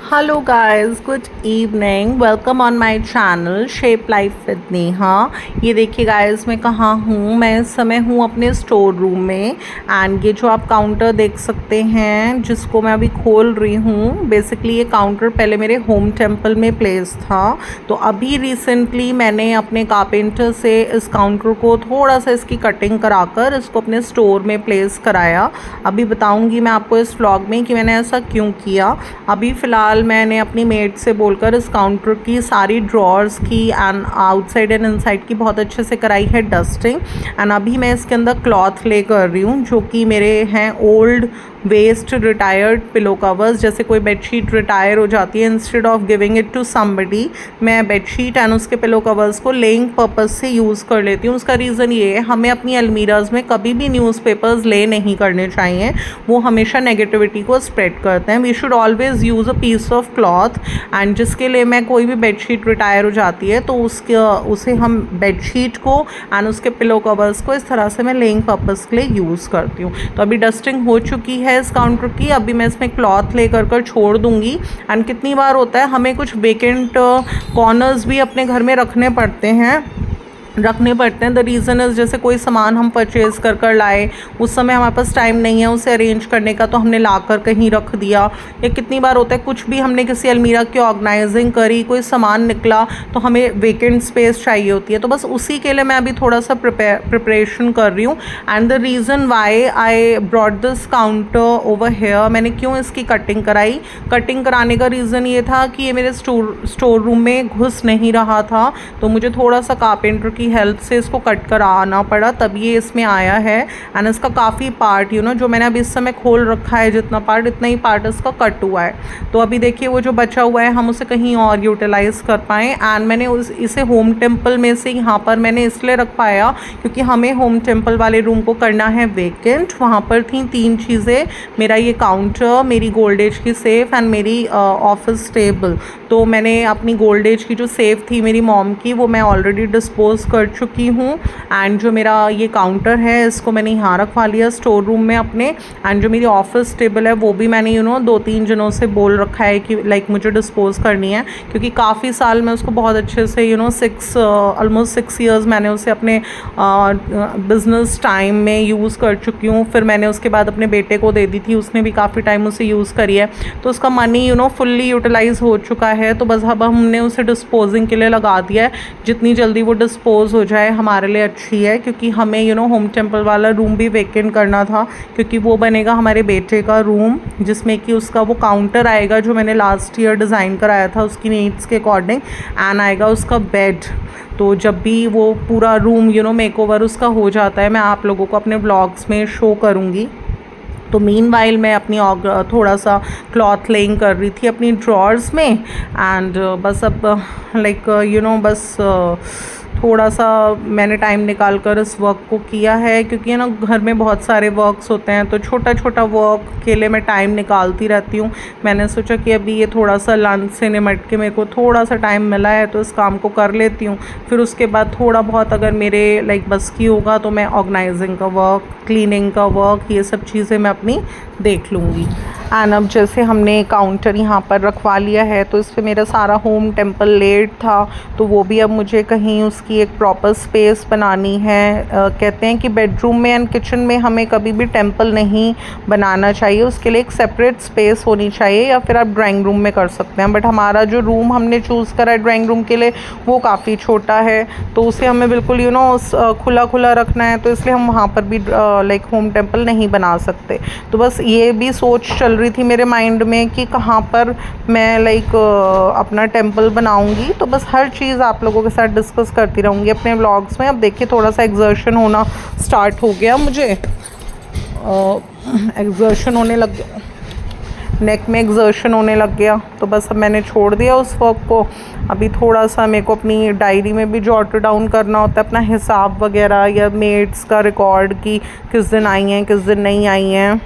Hello guys, good evening. Welcome on my channel shape life with Neha. ये देखिए guys, मैं कहाँ हूँ। मैं इस समय हूँ अपने स्टोर रूम में। एंड ये जो आप काउंटर देख सकते हैं जिसको मैं अभी खोल रही हूँ, बेसिकली ये काउंटर पहले मेरे होम टेम्पल में प्लेस था। तो अभी रिसेंटली मैंने अपने कारपेंटर से इस काउंटर को थोड़ा सा इसकी कटिंग कराकर इसको अपने स्टोर में प्लेस कराया। अभी बताऊँगी मैं आपको इस व्लॉग में कि मैंने ऐसा क्यों किया। अभी फ़िलहाल मैंने अपनी मेड से बोलकर इस काउंटर की सारी ड्रॉर्स की एंड आउटसाइड एंड इनसाइड की बहुत अच्छे से कराई है डस्टिंग। एंड अभी मैं इसके अंदर क्लॉथ ले कर रही हूँ जो कि मेरे हैं old waste retired pillow covers. जैसे कोई बेडशीट रिटायर हो जाती है, instead of giving it to somebody, मैं बेडशीट एंड उसके पिलो कवर्स को लेइंग पर्पस से यूज़ कर लेती हूँ। उसका रीज़न ये है, हमें अपनी अलमीराज में कभी भी न्यूज़पेपर्स ले नहीं करने चाहिए, वो हमेशा नेगेटिविटी को स्प्रेड करते हैं। We should always use a piece of cloth. And जिसके लिए मैं कोई भी बेडशीट रिटायर हो जाती है तो उसे हम बेडशीट को एंड उसके पिलो कवर्स को इस तरह से मैं लेइंग पर्पस के लिए यूज़ करती हूँ। तो अभी डस्टिंग हो चुकी है इस काउंटर की। अभी मैं इसमें क्लॉथ ले कर छोड़ दूँगी। एंड कितनी बार होता है हमें कुछ वेकेंट कॉर्नर्स भी अपने घर में रखने पड़ते हैं। द रीज़न इज़, जैसे कोई सामान हम परचेज़ कर लाए, उस समय हमारे पास टाइम नहीं है उसे अरेंज करने का, तो हमने लाकर कहीं रख दिया। या कितनी बार होता है कुछ भी हमने किसी अलमीरा की ऑर्गेनाइजिंग करी, कोई सामान निकला तो हमें वेकेंट स्पेस चाहिए होती है। तो बस उसी के लिए मैं अभी थोड़ा सा प्रिपरेशन कर रही हूँ। And the reason why I brought this counter over here, मैंने क्यों इसकी कटिंग कराई। कटिंग कराने का रीज़न ये था कि ये मेरे स्टोर रूम में घुस नहीं रहा था, तो मुझे थोड़ा सा कारपेंटर की हेल्प से इसको कट कर आना पड़ा, तब ये इसमें आया है। एंड इसका काफ़ी पार्ट जो मैंने अभी इस समय खोल रखा है, जितना पार्ट इतना ही पार्ट इसका कट हुआ है। तो अभी देखिए वो जो बचा हुआ है हम उसे कहीं और यूटिलाइज़ कर पाएँ। एंड मैंने इसे होम टेम्पल में से यहाँ पर मैंने इसलिए रख पाया क्योंकि हमें होम टेम्पल वाले रूम को करना है वेकेंट। वहाँ पर थी 3 चीज़ें, मेरा ये काउंटर, मेरी गोल्ड एज की सेफ़ एंड मेरी ऑफिस टेबल। तो मैंने अपनी गोल्ड एज की जो सेफ़ थी मेरी मॉम की, वो मैं ऑलरेडी डिस्पोज कर चुकी हूँ। एंड जो मेरा ये काउंटर है इसको मैंने यहाँ रखवा लिया स्टोर रूम में अपने। एंड जो मेरी ऑफिस टेबल है वो भी मैंने 2-3 जनों से बोल रखा है कि लाइक मुझे डिस्पोज करनी है, क्योंकि काफ़ी साल मैं उसको बहुत अच्छे से ऑलमोस्ट 6 ईयर्स मैंने उसे अपने बिजनेस टाइम में यूज़ कर चुकी हूँ। फिर मैंने उसके बाद अपने बेटे को दे दी थी, उसने भी काफ़ी टाइम उसे यूज़ करी है, तो उसका मनी फुल्ली यूटिलाइज हो चुका है। तो बस अब हमने उसे डिस्पोजिंग के लिए लगा दिया है। जितनी जल्दी वो डिस्पोज हो जाए हमारे लिए अच्छी है, क्योंकि हमें होम टेम्पल वाला रूम भी वेकेंट करना था, क्योंकि वो बनेगा हमारे बेटे का रूम, जिसमें कि उसका वो काउंटर आएगा जो मैंने लास्ट ईयर डिज़ाइन कराया था उसकी नीड्स के अकॉर्डिंग। एंड आएगा उसका बेड। तो जब भी वो पूरा रूम मेकओवर उसका हो जाता है, मैं आप लोगों को अपने ब्लॉग्स में शो करूँगी। तो मीनवाइल मैं अपनी थोड़ा सा क्लॉथ लेइंग कर रही थी अपनी ड्रॉर्स में। एंड बस अब बस थोड़ा सा मैंने टाइम निकाल कर इस वर्क को किया है, क्योंकि घर में बहुत सारे वर्क्स होते हैं, तो छोटा छोटा वर्क के लिए मैं टाइम निकालती रहती हूँ। मैंने सोचा कि अभी ये थोड़ा सा लंच से निमट के मेरे को थोड़ा सा टाइम मिला है तो इस काम को कर लेती हूँ। फिर उसके बाद थोड़ा बहुत अगर मेरे बस की होगा तो मैं ऑर्गेनाइजिंग का वर्क, क्लीनिंग का वर्क, ये सब चीज़ें मैं अपनी देख लूँगी। एंड अब जैसे हमने काउंटर यहाँ पर रखवा लिया है तो इस पर मेरा सारा होम टेम्पल लेड था, तो वो भी अब मुझे कहीं उसकी एक प्रॉपर स्पेस बनानी है। कहते हैं कि बेडरूम में एंड किचन में हमें कभी भी टेम्पल नहीं बनाना चाहिए, उसके लिए एक सेपरेट स्पेस होनी चाहिए, या फिर आप ड्राइंग रूम में कर सकते हैं। बट हमारा जो रूम हमने चूज़ करा है ड्राइंग रूम के लिए वो काफ़ी छोटा है, तो उसे हमें बिल्कुल खुला खुला रखना है, तो इसलिए हम वहाँ पर भी होम टेम्पल नहीं बना सकते। तो बस ये भी सोच चल रही थी मेरे माइंड में कि कहाँ पर मैं अपना टेम्पल बनाऊंगी। तो बस हर चीज़ आप लोगों के साथ डिस्कस करती रहूँगी अपने व्लॉग्स में। अब देखिए थोड़ा सा एग्जर्शन होना स्टार्ट हो गया, मुझे एग्जर्शन होने लग गया, नेक में एग्जर्शन होने लग गया। तो बस अब मैंने छोड़ दिया उस वर्क को। अभी थोड़ा सा मेरे को अपनी डायरी में भी जॉट डाउन करना होता है अपना हिसाब वगैरह, या मेड्स का रिकॉर्ड कि किस दिन आई हैं किस दिन नहीं आई हैं,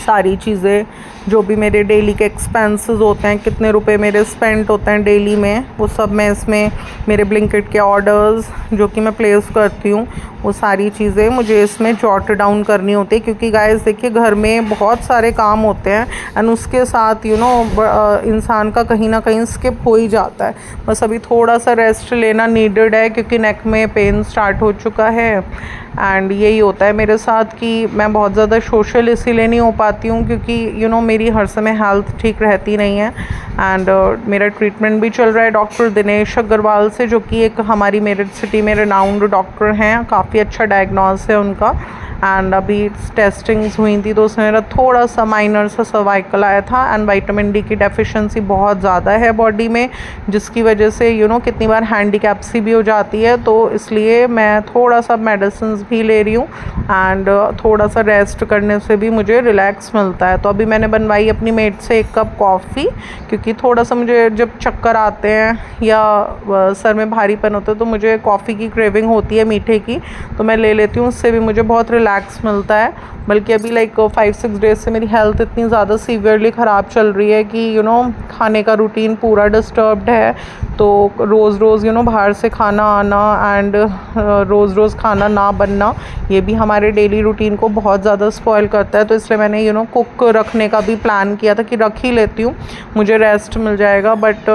सारी चीज़ें। जो भी मेरे डेली के एक्सपेंसेस होते हैं, कितने रुपए मेरे स्पेंड होते हैं डेली में, वो सब मैं इसमें मेरे ब्लिंकिट के ऑर्डर्स जो कि मैं प्लेस करती हूँ, वो सारी चीज़ें मुझे इसमें जॉट डाउन करनी होती है। क्योंकि गाइस देखिए घर में बहुत सारे काम होते हैं एंड उसके साथ इंसान का कहीं ना कहीं स्किप हो ही जाता है। बस अभी थोड़ा सा रेस्ट लेना नीडेड है क्योंकि नेक में पेन स्टार्ट हो चुका है। एंड यही होता है मेरे साथ कि मैं बहुत ज़्यादा सोशल इसीलिए नहीं हो पाती हूँ क्योंकि मेरी हर समय हेल्थ ठीक रहती नहीं है। एंड मेरा ट्रीटमेंट भी चल रहा है डॉक्टर दिनेश अग्रवाल से, जो कि एक हमारी मेरठ सिटी में रिनाउंड डॉक्टर हैं। काफ़ी अच्छा डायग्नोस है उनका। एंड अभी टेस्टिंग्स हुई थी तो उसमें मेरा थोड़ा सा माइनर सा सर्वाइकल आया था एंड विटामिन डी की डेफिशिएंसी बहुत ज़्यादा है बॉडी में, जिसकी वजह से कितनी बार हैंडीकैप्सी भी हो जाती है। तो इसलिए मैं थोड़ा सा मेडिसिन भी ले रही हूँ एंड थोड़ा सा रेस्ट करने से भी मुझे रिलैक्स मिलता है। तो अभी मैंने बनवाई अपनी मेट से 1 कप कॉफ़ी, क्योंकि थोड़ा सा मुझे जब चक्कर आते हैं या सर में भारीपन होता है तो मुझे कॉफ़ी की क्रेविंग होती है मीठे की, तो मैं ले लेती हूँ। उससे भी मुझे बहुत रिलैक्स मिलता है। बल्कि अभी 5-6 डेज से मेरी हेल्थ इतनी ज़्यादा सीवियरली ख़राब चल रही है कि खाने का रूटीन पूरा डिस्टर्ब्ड है। तो रोज़ रोज़ बाहर से खाना आना एंड रोज़ रोज़ खाना ना बनना, ये भी हमारे डेली रूटीन को बहुत ज़्यादा स्पॉइल करता है। तो इसलिए मैंने कुक रखने का भी प्लान किया था कि रख ही लेती हूँ, मुझे रेस्ट मिल जाएगा। बट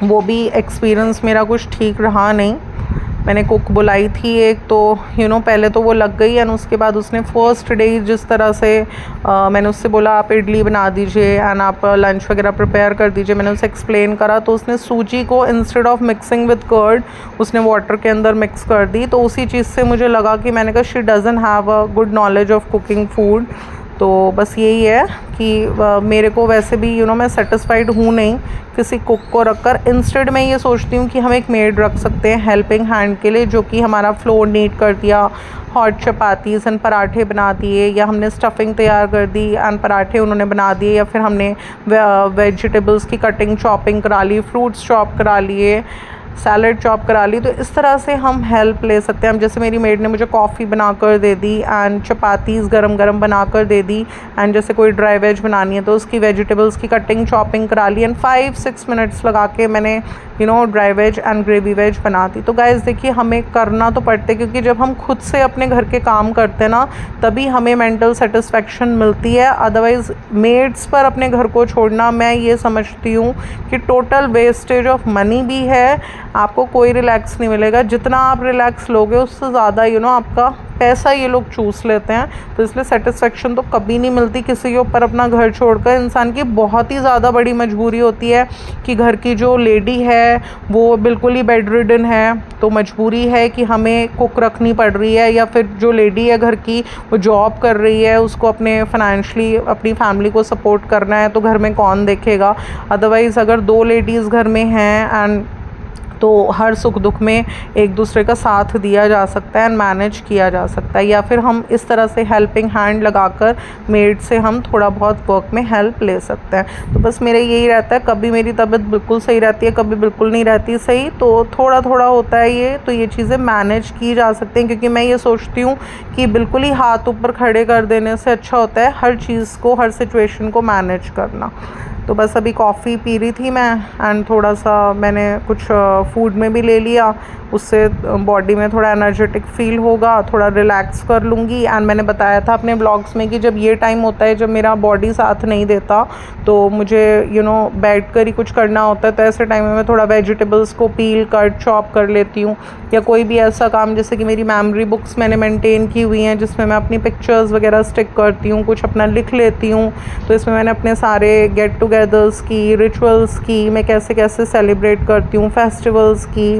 वो भी एक्सपीरियंस मेरा कुछ ठीक रहा नहीं। मैंने कुक बुलाई थी एक, तो पहले तो वो लग गई एंड उसके बाद उसने फर्स्ट डे जिस तरह से मैंने उससे बोला आप इडली बना दीजिए एंड आप लंच वगैरह प्रिपेयर कर दीजिए, मैंने उसे एक्सप्लेन करा तो उसने सूजी को instead of mixing with curd उसने वाटर के अंदर मिक्स कर दी। तो उसी चीज़ से मुझे लगा कि मैंने कहा she doesn't have a good knowledge of cooking food. तो बस यही है कि मेरे को वैसे भी मैं सेटिस्फाइड हूँ नहीं किसी कुक को रखकर। इंस्टेड मैं ये सोचती हूँ कि हम एक मेड रख सकते हैं हेल्पिंग हैंड के लिए, जो कि हमारा फ्लोर नीट कर दिया, हॉट चपातीस एंड पराठे बना दिए, या हमने स्टफिंग तैयार कर दी एंड पराठे उन्होंने बना दिए, या फिर हमने वेजिटेबल्स की कटिंग चॉपिंग करा ली, फ्रूट्स चॉप करा लिए, सैलड चॉप करा ली। तो इस तरह से हम हेल्प ले सकते हैं। हम जैसे मेरी मेड ने मुझे कॉफ़ी बना कर दे दी एंड चपातीस गरम गरम बना कर दे दी एंड जैसे कोई ड्राई वेज बनानी है तो उसकी वेजिटेबल्स की कटिंग चॉपिंग करा ली एंड 5-6 मिनट्स लगा के मैंने dry veg and gravy veg बना दी। तो गाइस देखिए हमें करना तो पड़ते, क्योंकि जब हम खुद से अपने घर के काम करते हैं ना तभी हमें मेंटल सेटिस्फेक्शन मिलती है। अदरवाइज़ मेड्स पर अपने घर को छोड़ना, मैं ये समझती हूँ कि टोटल वेस्टेज ऑफ मनी भी है, आपको कोई रिलैक्स नहीं मिलेगा। जितना आप रिलैक्स लोगे उससे ज़्यादा आपका पैसा ये लोग चूस लेते हैं। तो इसलिए सेटिस्फेक्शन तो कभी नहीं मिलती किसी के ऊपर अपना घर छोड़कर। इंसान की बहुत ही ज़्यादा बड़ी मजबूरी होती है कि घर की जो लेडी है वो बिल्कुल ही बेड रिडन है, तो मजबूरी है कि हमें कुक रखनी पड़ रही है, या फिर जो लेडी है घर की वो जॉब कर रही है, उसको अपने फाइनेंशली अपनी फैमिली को सपोर्ट करना है, तो घर में कौन देखेगा। अदरवाइज़ अगर 2 लेडीज़ घर में हैं एंड तो हर सुख दुख में एक दूसरे का साथ दिया जा सकता है एंड मैनेज किया जा सकता है। या फिर हम इस तरह से हेल्पिंग हैंड लगाकर मेड से हम थोड़ा बहुत वर्क में हेल्प ले सकते हैं। तो बस मेरा यही रहता है, कभी मेरी तबीयत बिल्कुल सही रहती है, कभी बिल्कुल नहीं रहती सही, तो थोड़ा थोड़ा होता है ये, तो ये चीज़ें मैनेज की जा सकती हैं। क्योंकि मैं ये सोचती हूँ कि बिल्कुल ही हाथ ऊपर खड़े कर देने से अच्छा होता है हर चीज़ को, हर सिचुएशन को मैनेज करना। तो बस अभी कॉफ़ी पी रही थी मैं एंड थोड़ा सा मैंने कुछ फूड में भी ले लिया, उससे बॉडी में थोड़ा एनर्जेटिक फील होगा, थोड़ा रिलैक्स कर लूँगी। एंड मैंने बताया था अपने ब्लॉग्स में कि जब ये टाइम होता है जब मेरा बॉडी साथ नहीं देता तो मुझे बैठ कर ही कुछ करना होता है, तो ऐसे टाइम में मैं थोड़ा वेजिटेबल्स को पील कट चॉप कर लेती हूँ, या कोई भी ऐसा काम जैसे कि मेरी मेमोरी बुक्स मैंने मेंटेन की हुई हैं जिसमें मैं अपनी पिक्चर्स वगैरह स्टिक करती हूँ, कुछ अपना लिख लेती हूँ। तो इसमें मैंने अपने सारे गेट टुगेदर्स की, रिचुअल्स की, मैं कैसे कैसे सेलिब्रेट करती हूँ, फेस्टिवल्स की,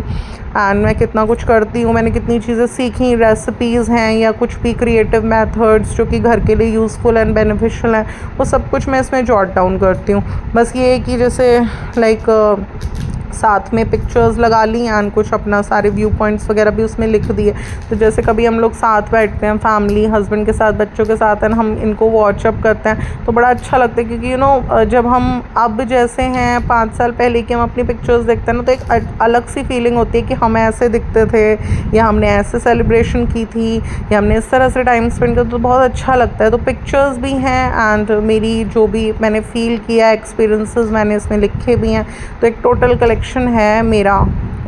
एंड मैं कितना कुछ करती हूँ, मैंने कितनी चीज़ें सीखी, रेसिपीज़ हैं या कुछ भी क्रिएटिव मेथड्स जो कि घर के लिए यूज़फुल एंड बेनिफिशियल हैं, वो सब कुछ मैं इसमें जॉट डाउन करती हूँ। बस ये है कि जैसे साथ में पिक्चर्स लगा ली एंड कुछ अपना सारे व्यू पॉइंट्स वगैरह भी उसमें लिख दिए। तो जैसे कभी हम लोग साथ बैठते हैं फैमिली हस्बैंड के साथ बच्चों के साथ एंड हम इनको वॉचअप करते हैं तो बड़ा अच्छा लगता है, क्योंकि जब हम अब जैसे हैं 5 साल पहले की हम अपनी पिक्चर्स देखते हैं ना, तो एक अलग सी फीलिंग होती है कि हम ऐसे दिखते थे या हमने ऐसे सेलिब्रेशन की थी या हमने इस तरह से टाइम स्पेंड किया, तो बहुत अच्छा लगता है। तो पिक्चर्स भी हैं एंड मेरी जो भी मैंने फ़ील किया एक्सपीरियंसेस मैंने इसमें लिखे भी हैं। तो एक टोटल कलेक्शन है मेरा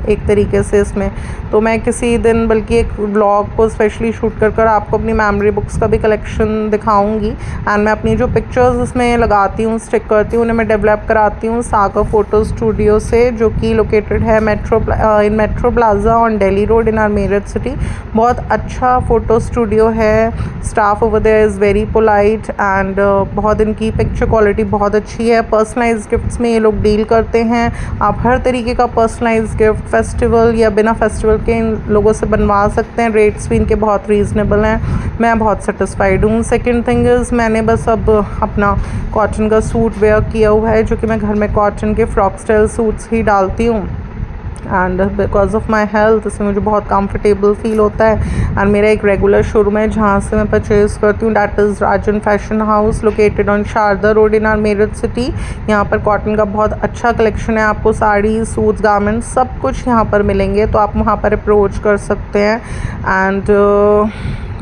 एक तरीके से इसमें। तो मैं किसी दिन बल्कि एक व्लॉग को स्पेशली शूट कर आपको अपनी मेमोरी बुक्स का भी कलेक्शन दिखाऊंगी एंड मैं अपनी जो पिक्चर्स इसमें लगाती हूँ स्टिक करती हूँ उन्हें मैं डेवलप कराती हूँ सागर फ़ोटो स्टूडियो से, जो कि लोकेटेड है in metro plaza on Delhi road in our Meerut city. बहुत अच्छा फ़ोटो स्टूडियो है, staff over there is very polite and बहुत इनकी पिक्चर क्वालिटी बहुत अच्छी है। पर्सनलाइज गिफ्ट्स में ये लोग डील करते हैं, आप हर तरीके का पर्सनलाइज गिफ्ट फेस्टिवल या बिना फेस्टिवल के इन लोगों से बनवा सकते हैं। रेट्स भी इनके बहुत रीज़नेबल हैं, मैं बहुत सेटिस्फाइड हूँ। सेकंड थिंग इज़ मैंने बस अब अपना कॉटन का सूट वेयर किया हुआ है, जो कि मैं घर में कॉटन के फ्रॉक स्टाइल सूट्स ही डालती हूँ and because of my health इसमें मुझे बहुत कंफर्टेबल फील होता है। एंड मेरा एक रेगुलर शोरूम है जहाँ से मैं परचेज़ करती हूँ, that is Rajan fashion house located on Sharda road in our Meerut city. यहाँ पर कॉटन का बहुत अच्छा कलेक्शन है, आपको साड़ी सूट्स गारमेंट्स सब कुछ यहाँ पर मिलेंगे, तो आप वहाँ पर अप्रोच कर सकते हैं। एंड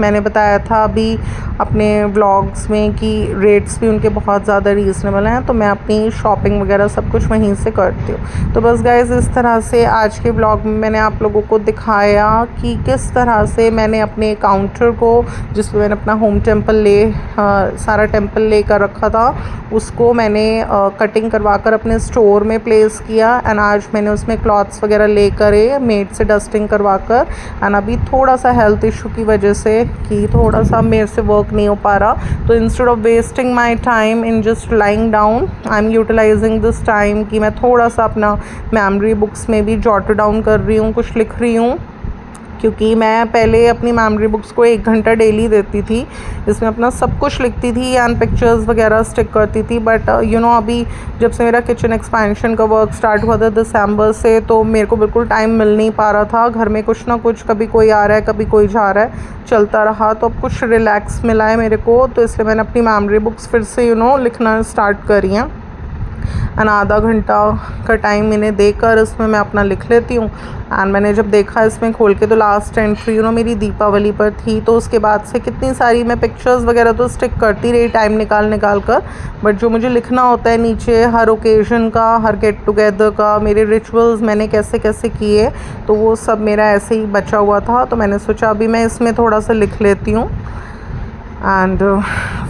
मैंने बताया था अभी अपने व्लॉग्स में कि रेट्स भी उनके बहुत ज़्यादा रीज़नेबल हैं, तो मैं अपनी शॉपिंग वगैरह सब कुछ वहीं से करती हूँ। तो बस गाइस इस तरह से आज के व्लॉग में मैंने आप लोगों को दिखाया कि किस तरह से मैंने अपने काउंटर को जिसमें मैंने अपना होम टेम्पल सारा टेम्पल ले कर रखा था उसको मैंने कटिंग करवा कर अपने स्टोर में प्लेस किया एंड आज मैंने उसमें क्लॉथ्स वगैरह लेकर मेड से डस्टिंग करवा कर एंड अभी थोड़ा सा हेल्थ इशू की वजह से कि थोड़ा सा मेरे से वर्क नहीं हो पा रहा, तो instead of wasting my time in just lying down I am utilising this time कि मैं थोड़ा सा अपना मेमोरी बुक्स में भी जॉट डाउन कर रही हूँ, कुछ लिख रही हूँ। क्योंकि मैं पहले अपनी मेमोरी बुक्स को 1 घंटा डेली देती थी, इसमें अपना सब कुछ लिखती थी एंड पिक्चर्स वगैरह स्टिक करती थी। बट अभी जब से मेरा किचन एक्सपेंशन का वर्क स्टार्ट हुआ था दिसंबर से, तो मेरे को बिल्कुल टाइम मिल नहीं पा रहा था। घर में कुछ ना कुछ कभी कोई आ रहा है कभी कोई जा रहा है चलता रहा, तो अब कुछ रिलैक्स मिला है मेरे को, तो इसलिए मैंने अपनी मेमोरी बुक्स फिर से लिखना स्टार्ट करी हैं एंड आधा घंटा का टाइम इन्हें देकर इसमें मैं अपना लिख लेती हूँ। एंड मैंने जब देखा इसमें खोल के तो लास्ट एंट्री मेरी दीपावली पर थी, तो उसके बाद से कितनी सारी मैं पिक्चर्स वगैरह तो स्टिक करती रही टाइम निकाल कर, बट जो मुझे लिखना होता है नीचे हर ओकेज़न का, हर गेट टुगेदर का, मेरे रिचुअल्स मैंने कैसे कैसे किए, तो वो सब मेरा ऐसे ही बचा हुआ था। तो मैंने सोचा अभी मैं इसमें थोड़ा सा लिख लेती हूँ। एंड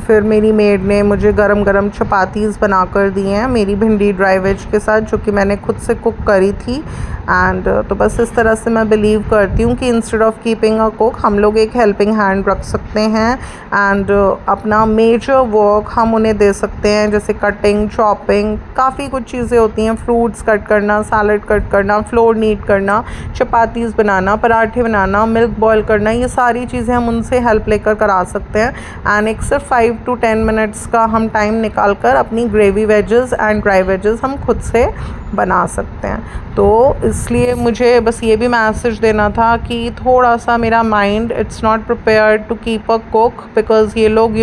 फिर मेरी मेड ने मुझे गरम गरम चपातीज़ बना कर दी हैं मेरी भिंडी ड्राई वेज के साथ, जो कि मैंने खुद से कुक करी थी। एंड तो बस इस तरह से मैं बिलीव करती हूँ कि instead of keeping a cook हम लोग एक हेल्पिंग हैंड रख सकते हैं एंड अपना मेजर वर्क हम उन्हें दे सकते हैं, जैसे कटिंग चॉपिंग काफ़ी कुछ चीज़ें होती हैं, फ्रूट्स कट करना, सैलड कट करना, फ्लोर नीट करना, चपातीज़ बनाना, पराठे बनाना, मिल्क बॉयल करना, ये सारी चीज़ें हम उनसे हेल्प लेकर करा सकते हैं। एंड एक सिर्फ 5 to 10 मिनट्स का हम टाइम निकाल कर अपनी gravy wages and dry wages हम खुद से बना सकते हैं। तो इसलिए मुझे बस ये भी मैसेज देना था कि थोड़ा सा मेरा mind it's not prepared to keep a cook, because ये लोग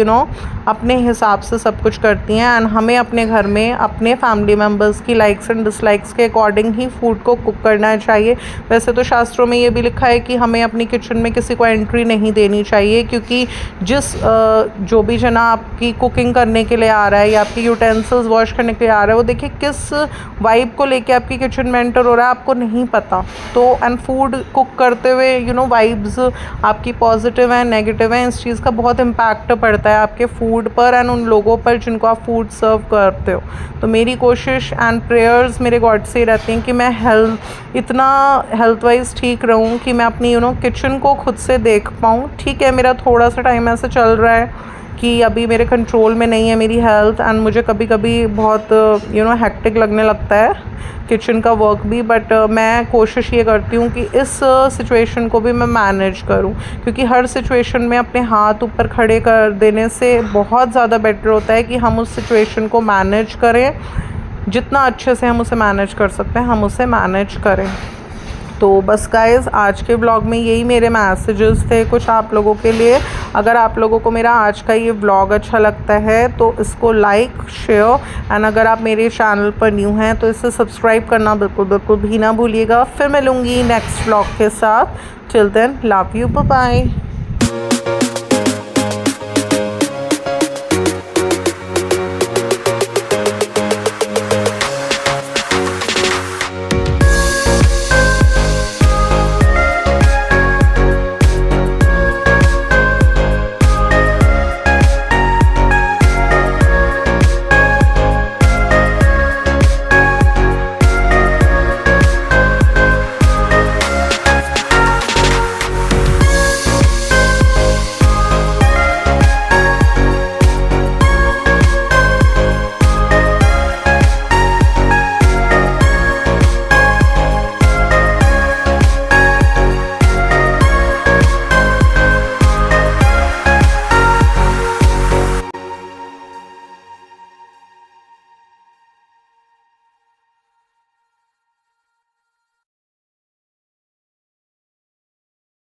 अपने हिसाब से सब कुछ करती हैं एंड हमें अपने घर में अपने फैमिली मेम्बर्स की लाइक्स एंड डिसलाइक्स के अकॉर्डिंग ही फूड को कुक करना चाहिए। वैसे तो शास्त्रों में ये भी लिखा है कि हमें अपनी किचन में किसी को एंट्री नहीं देनी चाहिए, क्योंकि जो भी जना आपकी कुकिंग करने के लिए आ रहा है या आपकी यूटेंसिल्स वॉश करने के लिए आ रहा है, वो देखिए किस वाइब को लेके आपकी किचन में एंटर हो रहा है आपको नहीं पता। तो एंड फूड कुक करते हुए वाइब्स आपकी पॉजिटिव है नेगेटिव है, इस चीज़ का बहुत इम्पैक्ट पड़ता है आपके फूड पर एंड उन लोगों पर जिनको आप फूड सर्व करते हो। तो मेरी कोशिश एंड प्रेयर्स मेरे गॉड से रहती हैं कि मैं इतना हेल्थ वाइज ठीक रहूँ कि मैं अपनी किचन को खुद से देख पाऊँ। ठीक है, मेरा थोड़ा सा टाइम ऐसा चल रहा है कि अभी मेरे कंट्रोल में नहीं है मेरी हेल्थ एंड मुझे कभी कभी बहुत हेक्टिक लगने लगता है किचन का वर्क भी, बट मैं कोशिश ये करती हूँ कि इस सिचुएशन को भी मैं मैनेज करूँ, क्योंकि हर सिचुएशन में अपने हाथ ऊपर खड़े कर देने से बहुत ज़्यादा बेटर होता है कि हम उस सिचुएशन को मैनेज करें जितना अच्छे से हम उसे मैनेज कर सकते हैं हम उसे मैनेज करें। तो बस गाइज़ आज के व्लॉग में यही मेरे मैसेजेस थे कुछ आप लोगों के लिए। अगर आप लोगों को मेरा आज का ये व्लॉग अच्छा लगता है तो इसको लाइक शेयर एंड अगर आप मेरे चैनल पर न्यू हैं तो इसे सब्सक्राइब करना बिल्कुल भी ना भूलिएगा। फिर मिलूँगी नेक्स्ट व्लॉग के साथ। Till then love you, bye bye.